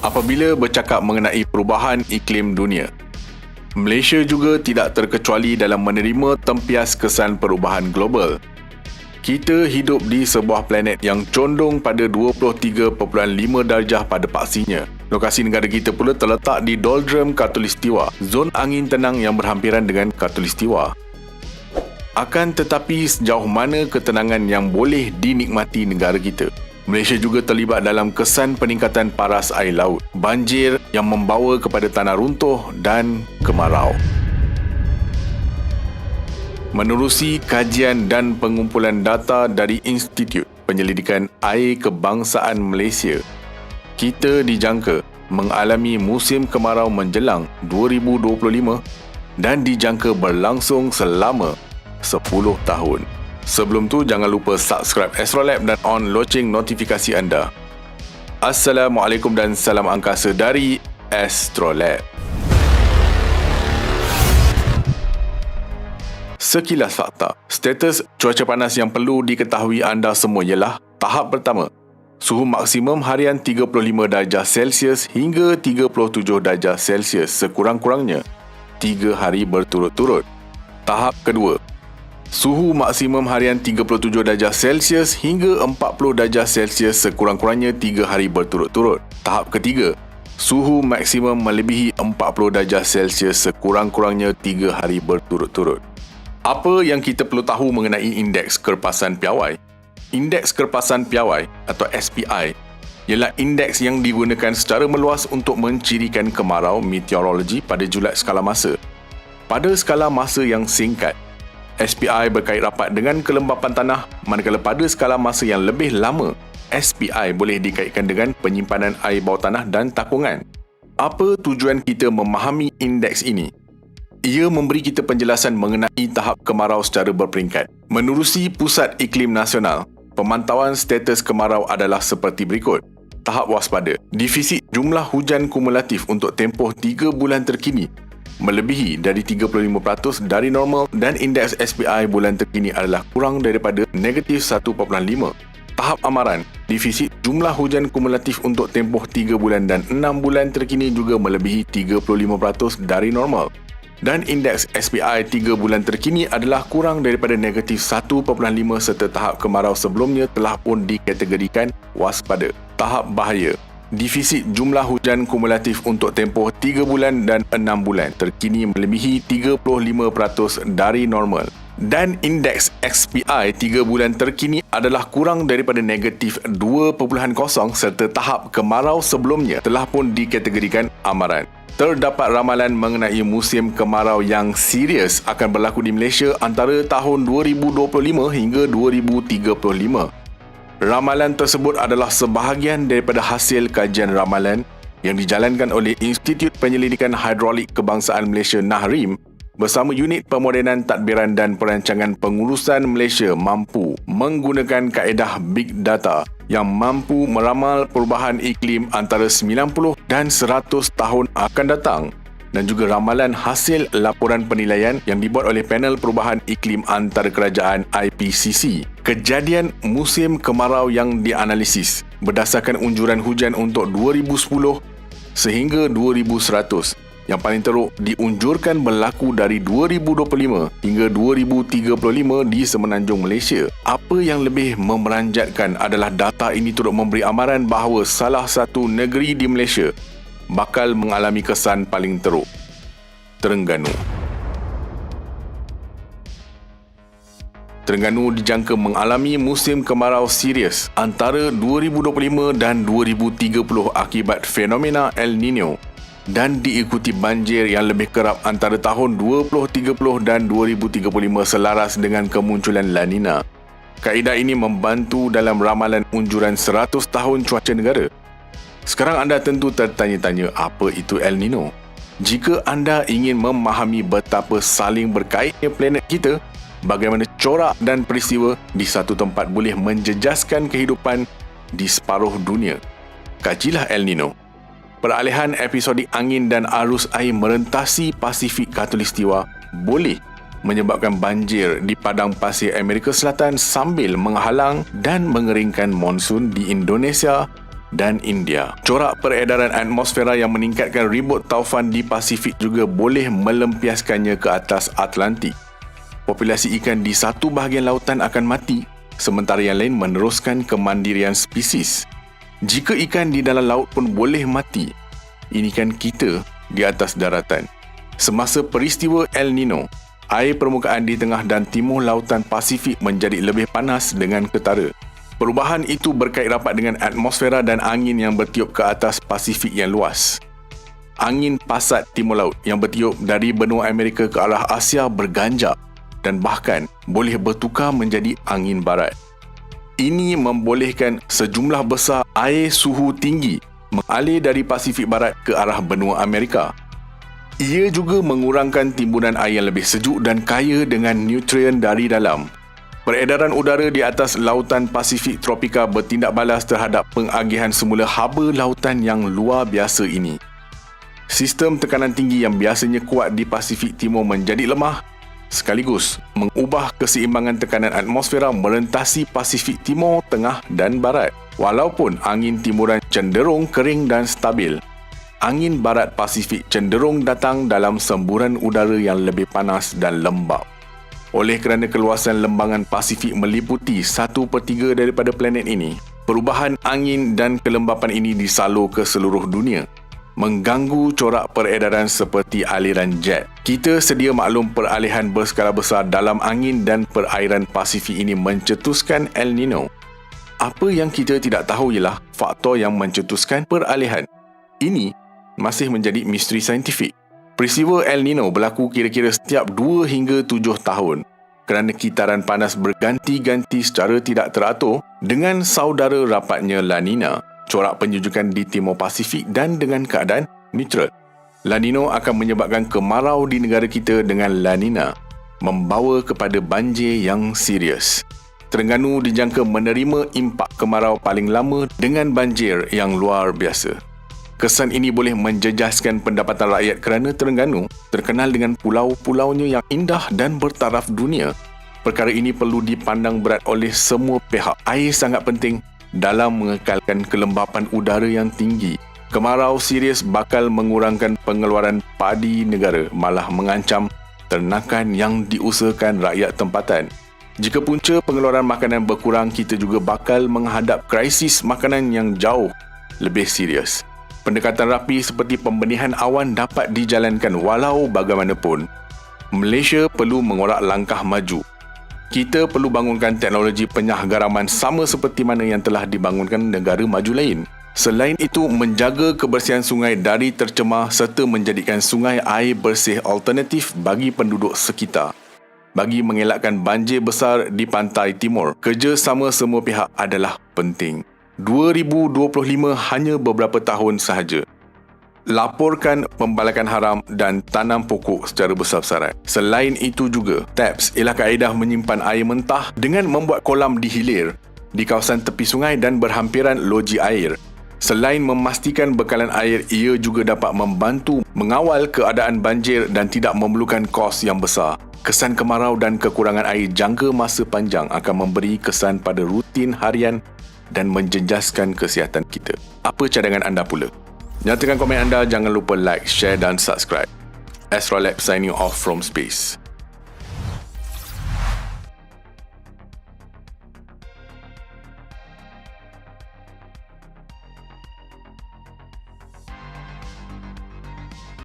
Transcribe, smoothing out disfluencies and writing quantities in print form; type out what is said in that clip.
apabila bercakap mengenai perubahan iklim dunia. Malaysia juga tidak terkecuali dalam menerima tempias kesan perubahan global. Kita hidup di sebuah planet yang condong pada 23.5 darjah pada paksinya. Lokasi negara kita pula terletak di doldrum Khatulistiwa, zon angin tenang yang berhampiran dengan Khatulistiwa. Akan tetapi sejauh mana ketenangan yang boleh dinikmati negara kita? Malaysia juga terlibat dalam kesan peningkatan paras air laut, banjir yang membawa kepada tanah runtuh dan kemarau. Menerusi kajian dan pengumpulan data dari Institut Penyelidikan Air Kebangsaan Malaysia, kita dijangka mengalami musim kemarau menjelang 2025 dan dijangka berlangsung selama 10 tahun. Sebelum tu, jangan lupa subscribe Astrolab dan on loceng notifikasi anda. Assalamualaikum dan salam angkasa dari Astrolab. Sekilas fakta, status cuaca panas yang perlu diketahui anda semua ialah: tahap pertama, suhu maksimum harian 35 darjah Celsius hingga 37 darjah Celsius sekurang-kurangnya 3 hari berturut-turut. Tahap kedua, suhu maksimum harian 37 darjah Celsius hingga 40 darjah Celsius sekurang-kurangnya 3 hari berturut-turut. Tahap ketiga, suhu maksimum melebihi 40 darjah Celsius sekurang-kurangnya 3 hari berturut-turut. Apa yang kita perlu tahu mengenai indeks kerpasan piawai? Indeks kerpasan piawai atau SPI ialah indeks yang digunakan secara meluas untuk mencirikan kemarau meteorologi pada julat skala masa. Pada skala masa yang singkat, SPI berkait rapat dengan kelembapan tanah, manakala pada skala masa yang lebih lama, SPI boleh dikaitkan dengan penyimpanan air bawah tanah dan takungan. Apa tujuan kita memahami indeks ini? Ia memberi kita penjelasan mengenai tahap kemarau secara berperingkat. Menerusi Pusat Iklim Nasional, pemantauan status kemarau adalah seperti berikut. Tahap waspada, defisit jumlah hujan kumulatif untuk tempoh 3 bulan terkini melebihi dari 35% dari normal dan indeks SPI bulan terkini adalah kurang daripada negatif 1.5. Tahap amaran, defisit jumlah hujan kumulatif untuk tempoh 3 bulan dan 6 bulan terkini juga melebihi 35% dari normal. Dan indeks SPI 3 bulan terkini adalah kurang daripada negatif 1.5 serta tahap kemarau sebelumnya telah pun dikategorikan waspada. Tahap bahaya, defisit jumlah hujan kumulatif untuk tempoh 3 bulan dan 6 bulan terkini melebihi 35% dari normal. Dan indeks XPI 3 bulan terkini adalah kurang daripada negatif 2.0 serta tahap kemarau sebelumnya telah pun dikategorikan amaran. Terdapat ramalan mengenai musim kemarau yang serius akan berlaku di Malaysia antara tahun 2025 hingga 2035. Ramalan tersebut adalah sebahagian daripada hasil kajian ramalan yang dijalankan oleh Institut Penyelidikan Hidrolik Kebangsaan Malaysia (NAHRIM) bersama Unit Pemodenan Tadbiran dan Perancangan Pengurusan Malaysia mampu menggunakan kaedah Big Data yang mampu meramal perubahan iklim antara 90 dan 100 tahun akan datang, dan juga ramalan hasil laporan penilaian yang dibuat oleh Panel Perubahan Iklim Antarkerajaan IPCC. Kejadian musim kemarau yang dianalisis berdasarkan unjuran hujan untuk 2010 sehingga 2100 yang paling teruk diunjurkan berlaku dari 2025 hingga 2035 di Semenanjung Malaysia. Apa yang lebih memeranjatkan adalah data ini turut memberi amaran bahawa salah satu negeri di Malaysia bakal mengalami kesan paling teruk, Terengganu. Terengganu dijangka mengalami musim kemarau serius antara 2025 dan 2030 akibat fenomena El Nino dan diikuti banjir yang lebih kerap antara tahun 2030 dan 2035 selaras dengan kemunculan La Nina. Kaedah ini membantu dalam ramalan unjuran 100 tahun cuaca negara. Sekarang anda tentu tertanya-tanya, apa itu El Nino? Jika anda ingin memahami betapa saling berkaitnya planet kita, bagaimana corak dan peristiwa di satu tempat boleh menjejaskan kehidupan di separuh dunia, kajilah El Nino. Peralihan episodik angin dan arus air merentasi Pasifik Khatulistiwa boleh menyebabkan banjir di padang pasir Amerika Selatan sambil menghalang dan mengeringkan monsun di Indonesia, dan India. Corak peredaran atmosfera yang meningkatkan ribut taufan di Pasifik juga boleh melempiaskannya ke atas Atlantik. Populasi ikan di satu bahagian lautan akan mati, sementara yang lain meneruskan kemandirian spesies. Jika ikan di dalam laut pun boleh mati, ini kan kita di atas daratan. Semasa peristiwa El Nino, air permukaan di tengah dan timur lautan Pasifik menjadi lebih panas dengan ketara. Perubahan itu berkait rapat dengan atmosfera dan angin yang bertiup ke atas Pasifik yang luas. Angin pasat timur laut yang bertiup dari benua Amerika ke arah Asia berganjak dan bahkan boleh bertukar menjadi angin barat. Ini membolehkan sejumlah besar air suhu tinggi mengalir dari Pasifik Barat ke arah benua Amerika. Ia juga mengurangkan timbunan air yang lebih sejuk dan kaya dengan nutrien dari dalam. Peredaran udara di atas lautan Pasifik tropika bertindak balas terhadap pengagihan semula haba lautan yang luar biasa ini. Sistem tekanan tinggi yang biasanya kuat di Pasifik Timur menjadi lemah, sekaligus mengubah keseimbangan tekanan atmosfera merentasi Pasifik Timur, Tengah dan Barat. Walaupun angin timuran cenderung kering dan stabil, angin barat Pasifik cenderung datang dalam semburan udara yang lebih panas dan lembap. Oleh kerana keluasan lembangan Pasifik meliputi 1/3 daripada planet ini, perubahan angin dan kelembapan ini disalur ke seluruh dunia, mengganggu corak peredaran seperti aliran jet. Kita sedia maklum peralihan berskala besar dalam angin dan perairan Pasifik ini mencetuskan El Nino. Apa yang kita tidak tahu ialah faktor yang mencetuskan peralihan. Ini masih menjadi misteri saintifik. Peristiwa El Nino berlaku kira-kira setiap 2 hingga 7 tahun kerana kitaran panas berganti-ganti secara tidak teratur dengan saudara rapatnya La Nina, corak penyejukan di Timur Pasifik dan dengan keadaan neutral. La Nina akan menyebabkan kemarau di negara kita dengan La Nina, membawa kepada banjir yang serius. Terengganu dijangka menerima impak kemarau paling lama dengan banjir yang luar biasa. Kesan ini boleh menjejaskan pendapatan rakyat kerana Terengganu terkenal dengan pulau-pulaunya yang indah dan bertaraf dunia. Perkara ini perlu dipandang berat oleh semua pihak. Air sangat penting dalam mengekalkan kelembapan udara yang tinggi. Kemarau serius bakal mengurangkan pengeluaran padi negara, malah mengancam ternakan yang diusahakan rakyat tempatan. Jika punca pengeluaran makanan berkurang, kita juga bakal menghadap krisis makanan yang jauh lebih serius. Pendekatan rapi seperti pembenihan awan dapat dijalankan walau bagaimanapun. Malaysia perlu mengorak langkah maju. Kita perlu bangunkan teknologi penyah garaman sama seperti mana yang telah dibangunkan negara maju lain. Selain itu, menjaga kebersihan sungai dari tercemar serta menjadikan sungai air bersih alternatif bagi penduduk sekitar. Bagi mengelakkan banjir besar di pantai timur, kerjasama semua pihak adalah penting. 2025 hanya beberapa tahun sahaja. Laporkan pembalakan haram dan tanam pokok secara besar-besaran. Selain itu juga, TAPS ialah kaedah menyimpan air mentah dengan membuat kolam di hilir di kawasan tepi sungai dan berhampiran loji air. Selain memastikan bekalan air, ia juga dapat membantu mengawal keadaan banjir dan tidak memerlukan kos yang besar. Kesan kemarau dan kekurangan air jangka masa panjang akan memberi kesan pada rutin harian dan menjejaskan kesihatan kita. Apa cadangan anda pula? Nyatakan komen anda, jangan lupa like, share dan subscribe. Astrolab signing off from space.